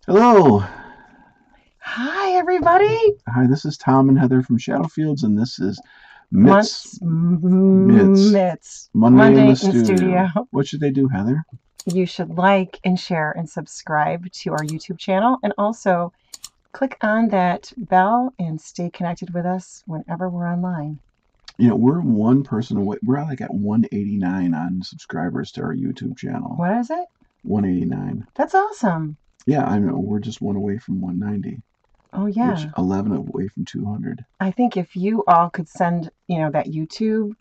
Hello. Hi, everybody. Hi, this is Tom and Heather from Shadowfields, and this is Mitts, Mitts, Mitts. Monday in the Monday in studio. studio. What should they do, Heather? You should like and share and subscribe to our YouTube channel and also click on that bell and stay connected with us whenever we're online. We're one person away. We're like at 189 on subscribers to our YouTube channel. What is it? 189. That's awesome. Yeah, I know. We're just one away from 190, Oh, which yeah. 11 away from 200. I think if you all could send, that YouTube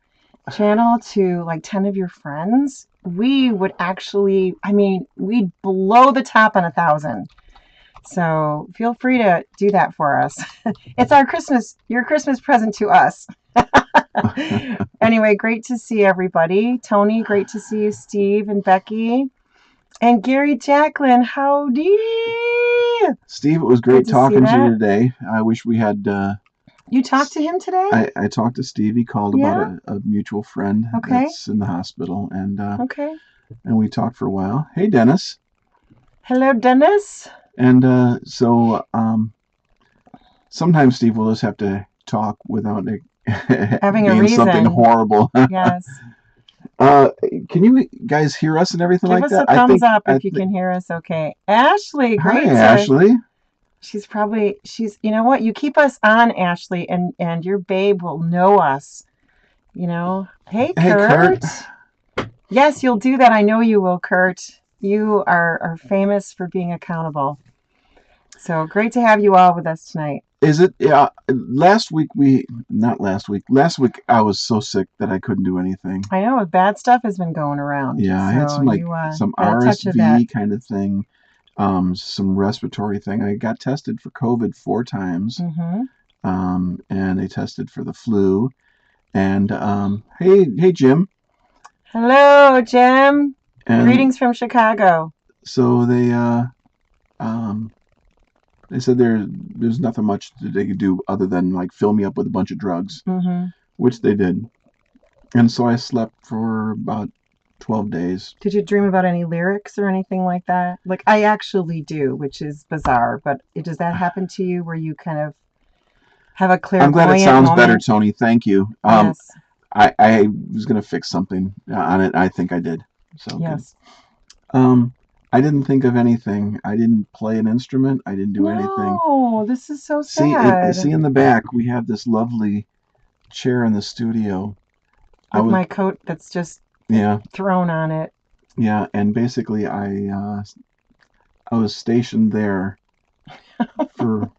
channel to like 10 of your friends, we would actually, we'd blow the top on 1,000. So feel free to do that for us. It's your Christmas present to us. Anyway, great to see everybody. Tony, great to see you. Steve and Becky. And Gary Jacqueline, howdy. Steve, it was Good great to see talking to you that. today. I wish we had. You talked to him today? I talked to Steve. He called about Yeah? a mutual friend Okay. that's in the hospital, Okay. and we talked for a while. Hey, Dennis. Hello, Dennis. And sometimes Steve will just have to talk without it Having a being something reason. horrible. Yes. uh, can you guys hear us and everything Give like us a that? thumbs up I if you think. can hear us okay. Ashley, Hi, great to Ashley. you know what? You keep us on, Ashley, and your babe will know us. Hey, Hey, Kurt. Kurt. Yes, you'll do that. I know you will, Kurt. You are famous for being accountable. So great to have you all with us tonight. Is it? Yeah. Last week we not last week. Last week I was so sick that I couldn't do anything. I know bad stuff has been going around, Yeah, I had so some like you some had a touch of that. RSV kind of thing, some respiratory thing. I got tested for COVID 4 times, Mm-hmm. and they tested for the flu. And hey, Jim. Hello, Jim. And Greetings from Chicago. so um, they said there's nothing much that they could do other than like fill me up with a bunch of drugs, Mm-hmm. which they did. And so I slept for about 12 days. Did you dream about any lyrics or anything like that? Like I actually do, which is bizarre, but does that happen to you where you kind of have a I'm glad it clairvoyant sounds better, moment? Tony. Thank you. Yes. I was gonna fix something on it. I think I did. So good. Yes. Um, I didn't think of anything. I didn't play an instrument. I didn't do anything. No, this is so See sad. in the back, we have this lovely chair in the studio. I With was my coat that's just yeah thrown on it. yeah, and basically I was stationed there for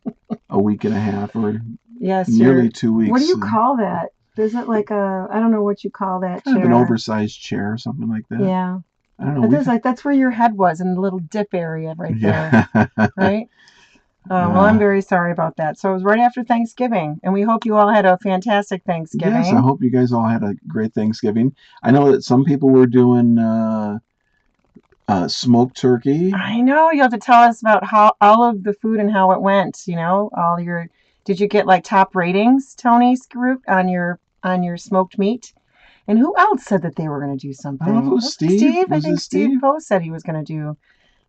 a week and a half or Yes, nearly two what do weeks. you call that? Is it like I don't know what you call that Kind of an chair. oversized chair or something like that. Yeah. I don't know. It is like that's where your head was in the little dip area right there, Yeah. right? Well, I'm uh, very sorry about that. So it was right after Thanksgiving, and we hope you all had a fantastic yes, I Thanksgiving. hope you guys all had a great Thanksgiving. I know that some people were doing smoked turkey. I know you have to tell us about how all of the food and how it went. Did you get like top ratings, Tony Scroop, on your smoked meat? And who else said that they were going to do I don't know if it something? was Was it Steve. Steve? I Was it think Steve Steve? Post said he was going to do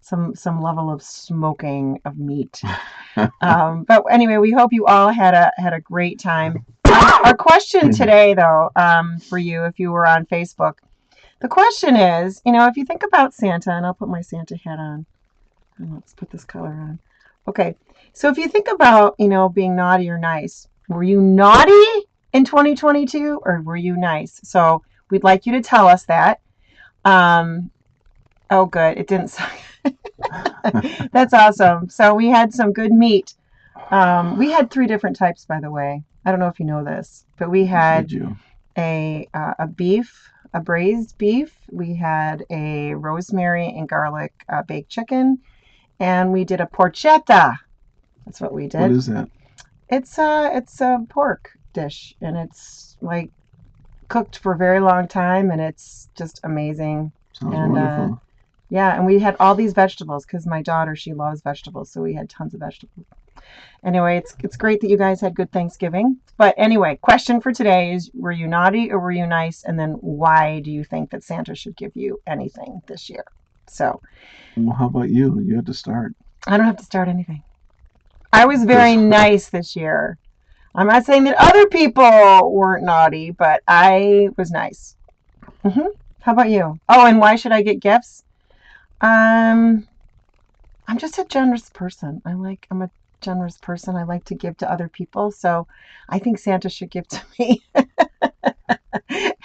some level of smoking of meat. But anyway, we hope you all had a great time. Our question today, though, for you, if you were on Facebook, the question is, if you think about Santa, and I'll put my Santa hat on, and let's put this color on. Okay, so if you think about, being naughty or nice, were you naughty in 2022 or were you nice? So we'd like you to tell us that. Um, oh, good, it didn't. That's awesome. So we had some good meat. We had three different types, by the way. I don't know if you know this, but we Did had you? a beef, a braised beef. We had a rosemary and garlic baked chicken, and we did a porchetta. That's what we What did. is that? It's a pork dish, and it's like cooked for a very long time, and it's just amazing. Sounds And wonderful. yeah, and we had all these vegetables because my daughter, she loves vegetables, so we had tons of vegetables. Anyway, it's great that you guys had good Thanksgiving. But anyway, question for today is: were you naughty or were you nice? And then why do you think that Santa should give you anything this year? So Well, how about you? You had to start. I don't have to start anything. I was very Because nice this year. I'm not saying that other people weren't naughty, but I was nice. hmm How about you? Oh, and why should I get gifts? Um, I'm just a generous person. I'm a generous person. I like to give to other people, so I think Santa should give to me.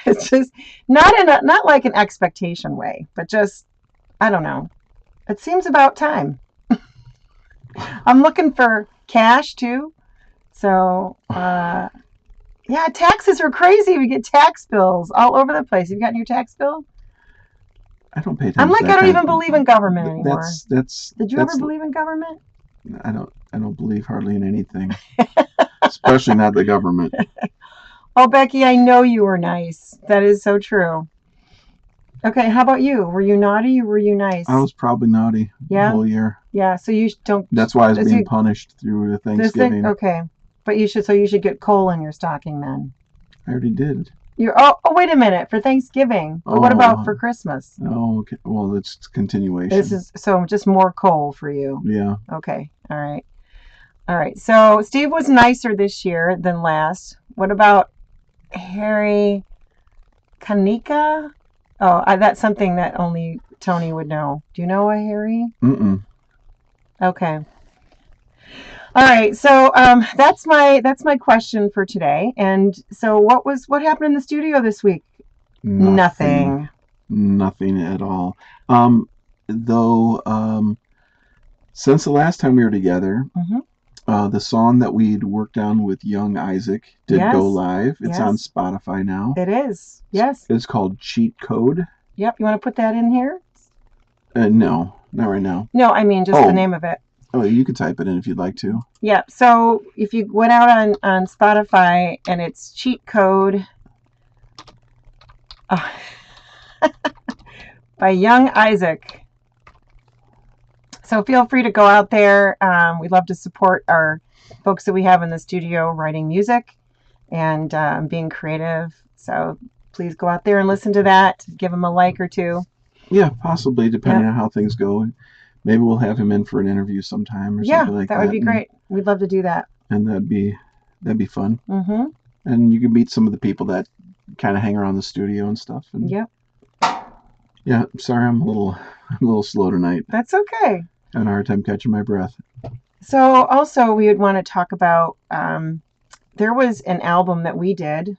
It's just not like an expectation way, but just I don't know. It seems about time. I'm looking for cash too. So, yeah, taxes are crazy. We get tax bills all over the place. Have you gotten your tax bill? I don't pay I'm attention like, to I that don't kind even believe in government of. anymore. Did you ever That's. believe in government? I don't believe hardly in anything, especially not the government. Oh, Becky, I know you were nice. That is so true. Okay, how about you? Were you naughty or were you I nice? was probably naughty the Yeah, whole year. yeah. So you don't. That's why I was Does being you punished through this thing? Thanksgiving. Okay, but you should. So you should get coal in your stocking then. I already did. You're. Oh, wait a minute. For Thanksgiving, but what about for Oh, Christmas? oh, okay. Well, it's This continuation. is so just more coal for you. Yeah. Okay. All right. All right. So Steve was nicer this year than last. What about Harry Kanika? Oh, that's something that only Tony would know. Do you know a Harry? Mm-mm. Okay. All right. So that's my question for today. And so what happened in the studio this week? Nothing. Nothing. Nothing at all. Um, though, since the last time we were together, hmm the song that we'd worked on with young Isaac did go Yes. live. It's on Yes. Spotify now. It is. It's, Yes. it's called Cheat Code. Yep. You want to put that in here? No, not right now. No, I mean just the Oh, name of it. oh, you could type it in if you'd like to. Yeah. So if you went out on Spotify and it's cheat code uh, by Young Isaac. So feel free to go out there. We love to support our folks that we have in the studio writing music and being creative. So please go out there and listen to that. Give them a like or two. Yeah, possibly, depending Yep. on how things go. Maybe we'll have him in for an interview sometime or Yeah, something like that would that, be great. We'd love to do that. and that'd be fun. Mm-hmm. And you can meet some of the people that kind of hang around the studio and stuff. And Yep. yeah, sorry, I'm a little slow tonight. That's okay. Having a hard time catching my breath. So also we would want to talk about there was an album that we did.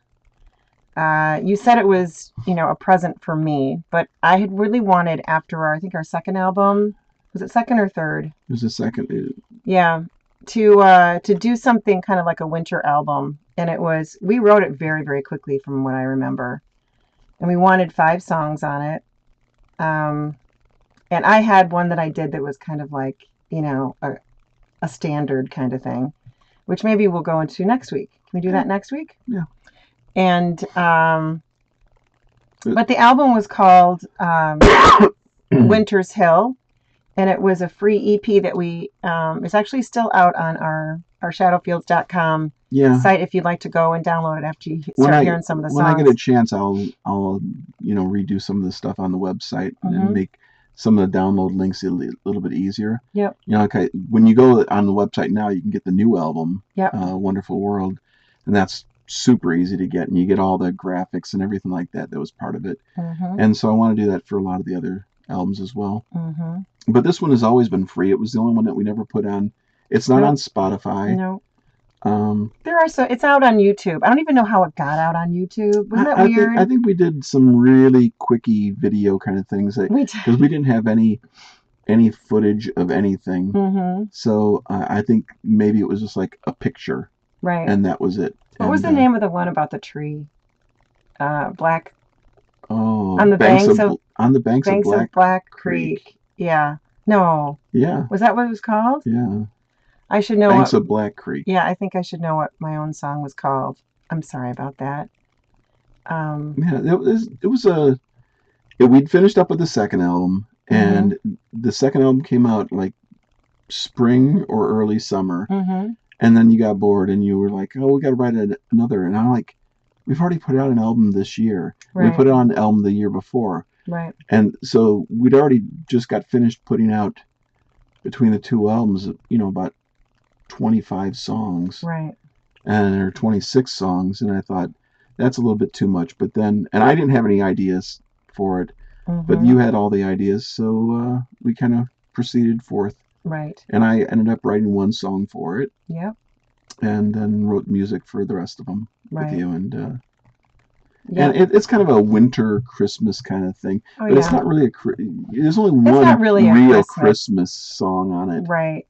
You said it was, a present for me, but I had really wanted after I think our second album, was it second or third? There's a second. Yeah, to do something kind of like a winter album, and we wrote it very very quickly from what I remember, and we wanted 5 songs on it. Um, and I had one that I did that was kind of like a standard kind of thing, which maybe we'll go into next week. Can we do that next week? Yeah. And but the album was called Winter's Hill, and it was a free EP that we it's actually still out on our shadowfields.com Yeah. site if you'd like to go and download it after you When start I hearing some of the when I songs. get a chance, I'll redo some of the stuff on the website and make some of the download links a little bit easier. Yep. Okay, when you go on the website now, you can get the new album, Yep. Wonderful World, and that's super easy to get, and you get all the graphics and everything like that was part of it. And so I want to do that for a lot of the other albums as well. But this one has always been free. It was the only one that we never put on. It's not on Spotify. No. Um, It's out on YouTube. I don't even know how it got out on YouTube. Wasn't that weird? I think we did some really quickie video kind of things because we didn't have any footage of anything. So I think maybe it was just like a picture, right? And that was it. What was the name of the one about the tree? Black. Oh, on the banks of Black Creek. Yeah. No. Yeah. Was that what it was called? Yeah. I should know. Banks of Black Creek. Yeah, I think I should know what my own song was called. I'm sorry about that. Yeah, we'd finished up with the second album, and the second album came out like spring or early summer, and then you got bored and you were like, oh, we got to write another, and I'm like, we've already put out an album this year. Right. We put out an album the year before. Right. And so we'd already just got finished putting out between the two albums, about 25 songs. Right. And there are 26 songs, and I thought that's a little bit too much. But then, and I didn't have any ideas for it, but you had all the ideas, so we kind of proceeded forth. Right. And I ended up writing one song for it. Yep. And then wrote music for the rest of them with you. And yeah, and it's kind of a winter Christmas kind of thing, but it's not really there's only one real Christmas song on it. Right.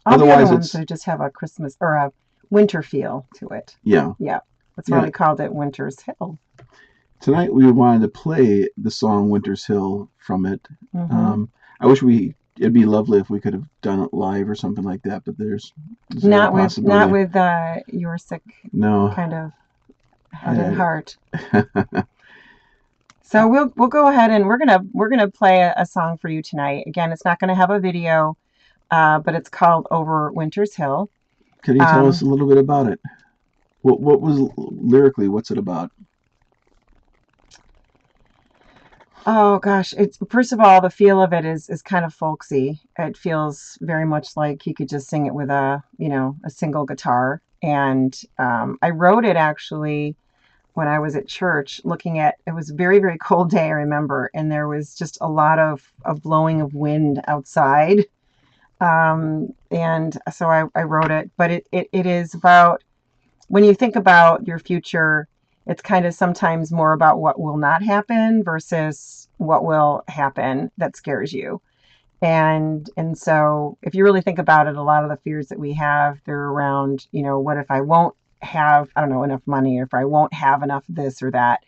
All otherwise, the other ones that just have a Christmas or a winter feel to it. Yeah. That's why we called it Winter's Hill. Tonight we wanted to play the song Winter's Hill from it. I wish it'd be lovely if we could have done it live or something like that, but there's not with your sick kind of head and heart. So we'll go ahead and we're gonna play a song for you tonight. Again, it's not gonna have a video, but it's called Over Winter's Hill. Can you tell us a little bit about it? What was lyrically? What's it about? Oh gosh, it's first of all, the feel of it is kind of folksy. It feels very much like you could just sing it with a single guitar. And I wrote it actually when I was at church looking at, it was a very, very cold day, I remember, and there was just a lot of blowing of wind outside. And so I wrote it, but it is about, when you think about your future, it's kind of sometimes more about what will not happen versus what will happen that scares you. And so if you really think about it, a lot of the fears that we have, they're around, what if I won't have, I don't know, enough money, or if I won't have enough of this or that.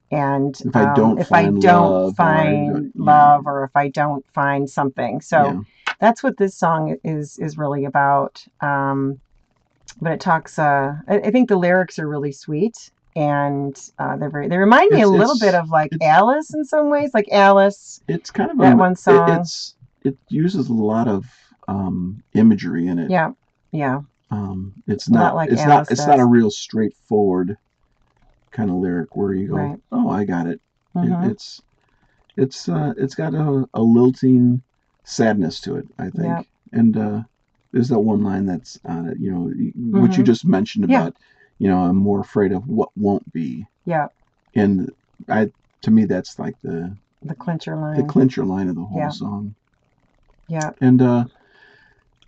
And if I don't find love, or if I don't find something. So that's what this song is really about. But it talks, I think the lyrics are really sweet. And they remind me a little bit of like Alice in some ways, like Alice. It's kind of that one song. It uses a lot of imagery in it. Yeah. It's not like it's not a real straightforward kind of lyric where you go, oh, I got it. It's got a lilting sadness to it, I think. And there's that one line that's on it, which you just mentioned about. I'm more afraid of what won't be. Yeah. And to me, that's like the clincher line. The clincher line of the whole song. Yeah. And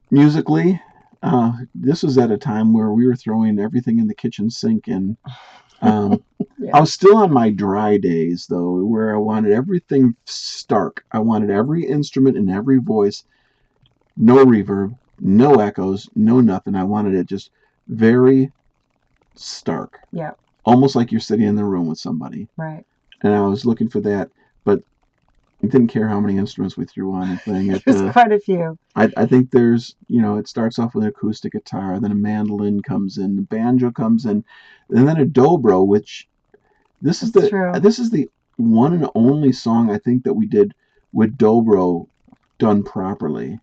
musically, this was at a time where we were throwing everything in the kitchen sink, and I was still on my dry days though, where I wanted everything stark. I wanted every instrument and every voice, no reverb, no echoes, no nothing. I wanted it just very stark. Yeah. Almost like you're sitting in the room with somebody. Right. And I was looking for that, but I didn't care how many instruments we threw on the thing. There's quite a few. I think there's, it starts off with an acoustic guitar, then a mandolin comes in, the banjo comes in, and then a dobro, which this is the one and only song I think that we did with dobro done properly,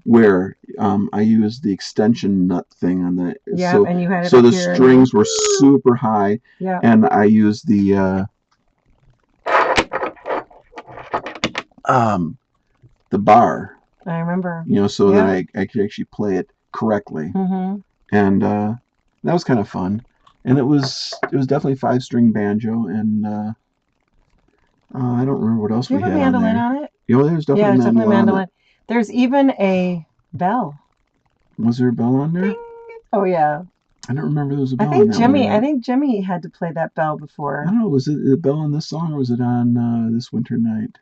where I used the extension nut thing on the and you had it so the strings were super high, and I used the bar. I remember. So that I could actually play it correctly, and that was kind of fun, and it was definitely 5-string banjo, and I don't remember what else we had on there. Do you have a mandolin on it? There's definitely a mandolin. There's even a bell. Was there a bell on there? Ding. Oh yeah. I don't remember there was a bell. I think Jimmy had to play that bell before. I don't know. Was it the bell on this song, or was it on This Winter Night?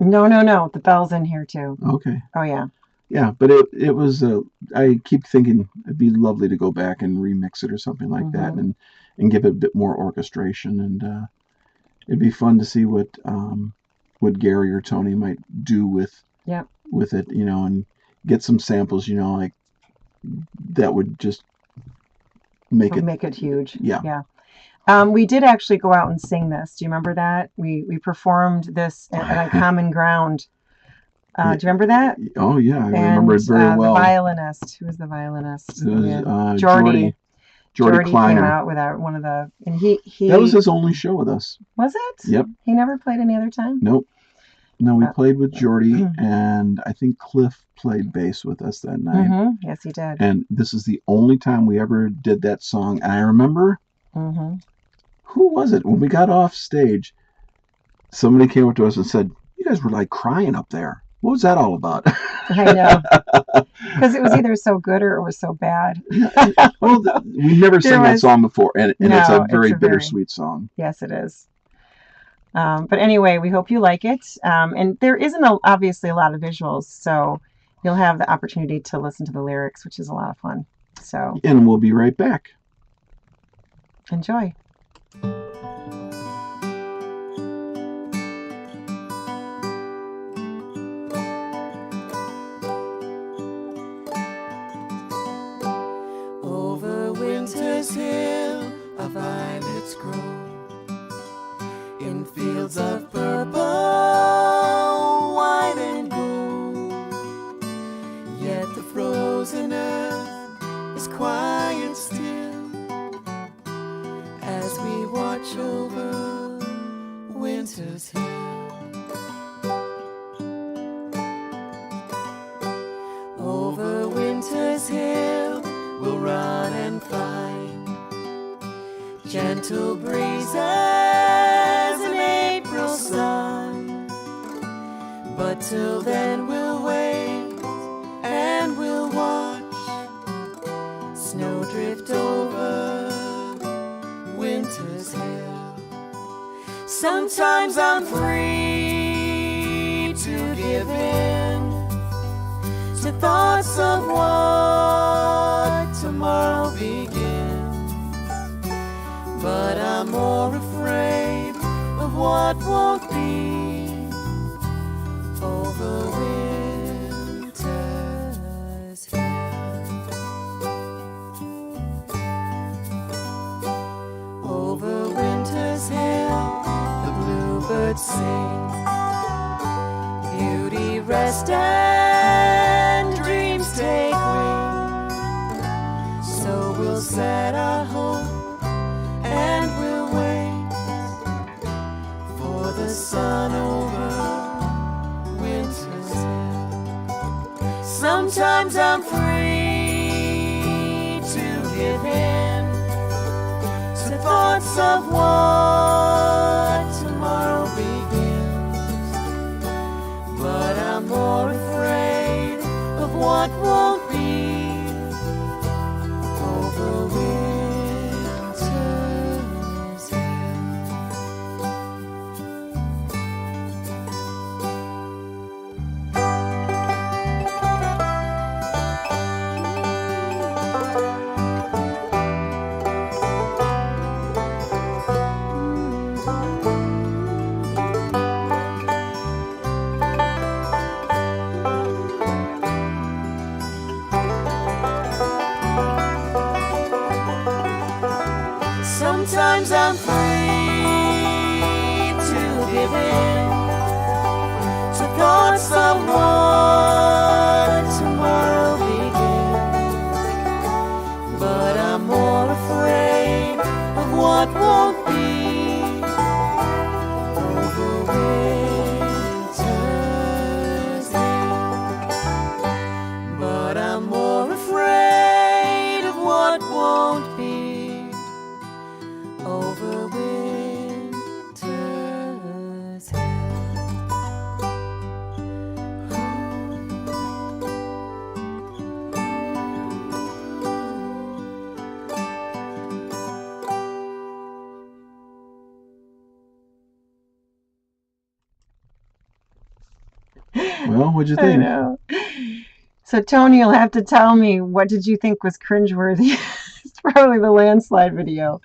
No. The bell's in here too. Okay. Oh yeah. Yeah, but it was. I keep thinking it'd be lovely to go back and remix it or something like that, and give it a bit more orchestration, and it'd be fun to see what Gary or Tony might do with it, and get some samples, like that would just make it huge. Yeah. We did actually go out and sing this. Do you remember that? We performed this at Common Ground. Do you remember that? Oh yeah, I remember it very well. The violinist. Who was the violinist? It was Jordy Kleiner. Came out with one of the, and he that was his only show with us. Was it? Yep. He never played any other time? Nope. No, we played with Jordy, and I think Cliff played bass with us that night. Yes, he did. And this is the only time we ever did that song. And I remember, who was it? When we got off stage, somebody came up to us and said, "You guys were like crying up there. What was that all about?" I know. Because it was either so good or it was so bad. Well, we never sang that song before, and it's a very bittersweet song. Yes, it is. But anyway, we hope you like it. And there isn't obviously a lot of visuals, so you'll have the opportunity to listen to the lyrics, which is a lot of fun. So, and we'll be right back. Enjoy. Over winter's hill, a violets grow in fields of purple, white and gold. Yet the frozen earth is quiet still as we watch over winter's hill. Over winter's hill we'll run and find gentle breezes and April sun. But till then we'll wait and we'll watch snow drift over winter's hill. Sometimes I'm free to give in to thoughts of what tomorrow begins, but I'm more afraid of what won't be over winter's hill. Over winter's hill the bluebirds sing, beauty rest and dreams take wing. So we'll set our hope and we'll wait for the sun over winter's hill. Sometimes I'm free to give in to thoughts of what tomorrow begins, but I'm more afraid of what won't be over winter's hill. Sometimes I'm free to give in to thoughts of what tomorrow begins, but I'm more afraid of what won't be over winter's hill. But I'm more afraid of what won't be over winter's hill. Well, what'd you think? I know. So Tony, you'll have to tell me, what did you think was cringeworthy? It's probably the landslide video.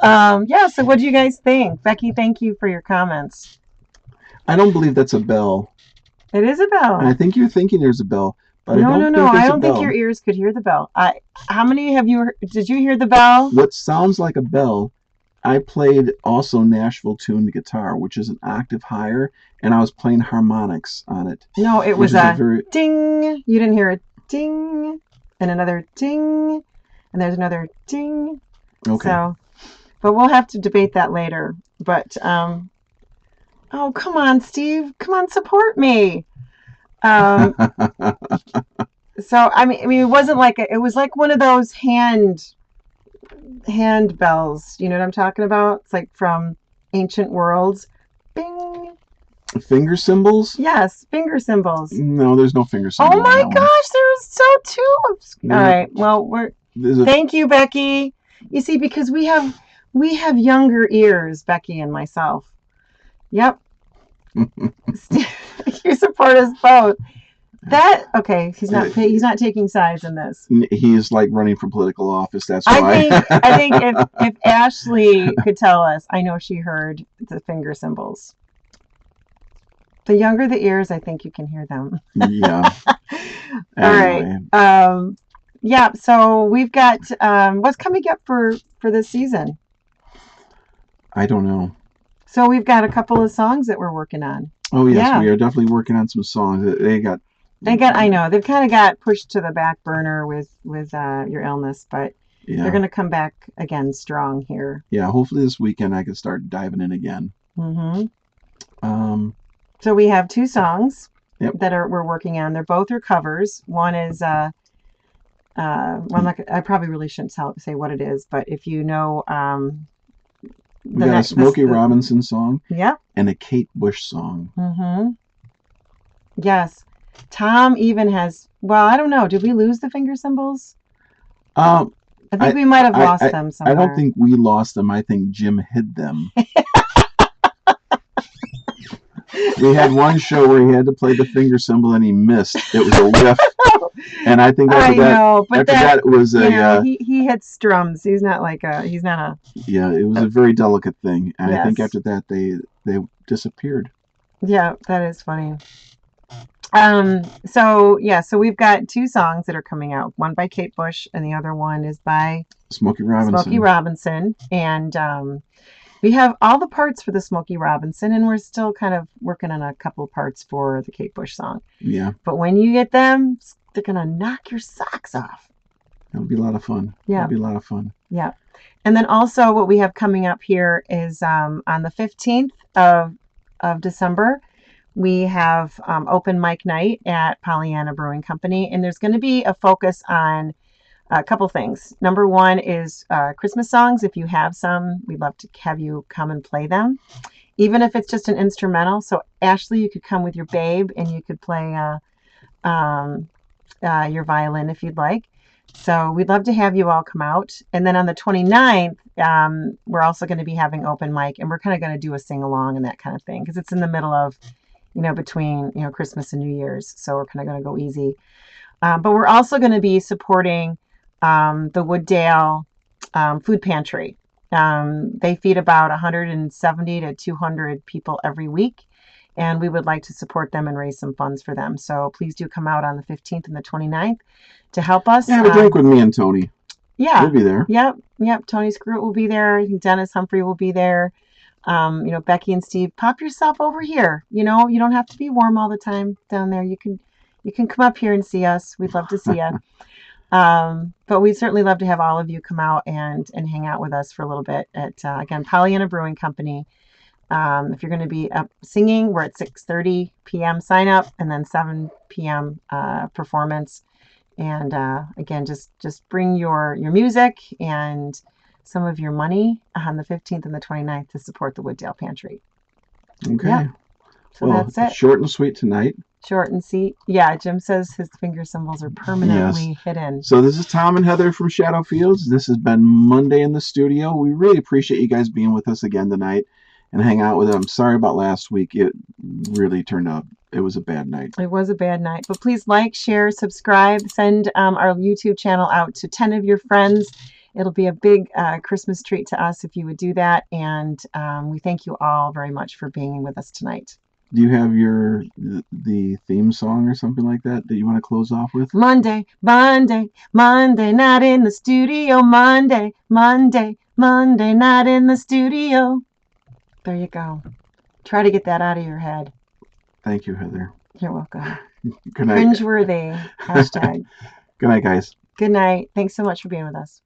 Yeah, so what do you guys think? Becky, thank you for your comments. I don't believe that's a bell. It is a bell. And I think you're thinking there's a bell, but No, I don't think I there's don't a think bell. your ears could hear the bell. How many have you did you hear the bell? What sounds like a bell, I played also Nashville tuned guitar, which is an octave higher, and I was playing harmonics on it. No, it was a very... ding. You didn't hear a ding and another ding, and there's another ding. Okay. So, but we'll have to debate that later. But Oh, come on, Steve. Come on, support me. Um, so I mean, it wasn't like it was like one of those hand bells. You know what I'm talking about? It's like from Ancient Worlds. Bing. Finger cymbals? Yes, finger cymbals. No, there's no finger cymbal. Oh my on that gosh, there was so two. All right. Well, thank you, Becky. You see, because we have younger ears, Becky and myself. Yep. You support us both. That okay? He's not taking sides in this. He's like running for political office. That's why. I think if Ashley could tell us, I know she heard the finger cymbals. The younger the ears, I think you can hear them. Yeah. Anyway. All right. Yeah. So we've got what's coming up for this season. I don't know. So we've got a couple of songs that we're working on. Oh yes, we are definitely working on some songs. They got. I know they've kind of got pushed to the back burner with your illness, but they're going to come back again strong here. Yeah. Hopefully this weekend I can start diving in again. Mm-hmm. So we have two songs that we're working on. They're both covers. One is well, I probably really shouldn't say what it is, but if you know, we got a Smokey Robinson song. Yeah. And a Kate Bush song. Mm-hmm. Yes. Tom even has. Well, I don't know. Did we lose the finger cymbals? I think we might have lost them somewhere. I don't think we lost them. I think Jim hid them. We had one show where he had to play the finger cymbal and he missed. It was a whiff. And I think after that it was he hits drums. He's not a Yeah, it was a very delicate thing. And I think after that they disappeared. Yeah, that is funny. So we've got two songs that are coming out. One by Kate Bush and the other one is by Smokey Robinson. And we have all the parts for the Smokey Robinson, and we're still kind of working on a couple parts for the Kate Bush song. Yeah. But when you get them, they're going to knock your socks off. It'll be a lot of fun. Yeah. It'll be a lot of fun. Yeah. And then also what we have coming up here is on the 15th of December, we have open mic night at Pollyanna Brewing Company, and there's going to be a focus on a couple things. Number one is Christmas songs. If you have some, we'd love to have you come and play them, even if it's just an instrumental. So Ashley, you could come with your babe and you could play your violin if you'd like. So we'd love to have you all come out. And then on the 29th, we're also going to be having open mic, and we're kind of going to do a sing along and that kind of thing because it's in the middle of, between Christmas and New Year's. So we're kind of going to go easy. But we're also going to be supporting the Wooddale Food Pantry. They feed about 170 to 200 people every week, and we would like to support them and raise some funds for them. So please do come out on the 15th and the 29th to help us. Have a drink with me and Tony. Yeah. We'll be there. Yep. Tony Screw will be there. I think Dennis Humphrey will be there. Becky and Steve, pop yourself over here. You don't have to be warm all the time down there. You can come up here and see us. We'd love to see you. But we'd certainly love to have all of you come out and hang out with us for a little bit at, again, Pollyanna Brewing Company. If you're going to be up singing, we're at 6:30 p.m. sign up and then 7 p.m. Performance. And again, just bring your music and some of your money on the 15th and the 29th to support the Wooddale Pantry. Okay. Yeah. So that's it. Short and sweet tonight. Short and sweet. Yeah, Jim says his finger cymbals are permanently hidden. So this is Tom and Heather from Shadow Fields. This has been Monday in the studio. We really appreciate you guys being with us again tonight and hang out with us. I'm sorry about last week. It really turned out it was a bad night. It was a bad night. But please like, share, subscribe, send our YouTube channel out to 10 of your friends. It'll be a big Christmas treat to us if you would do that. And we thank you all very much for being with us tonight. Do you have the theme song or something like that you want to close off with? Monday, not in the studio. Monday, not in the studio. There you go. Try to get that out of your head. Thank you, Heather. You're welcome. Good night. Cringeworthy. #. Good night, guys. Good night. Thanks so much for being with us.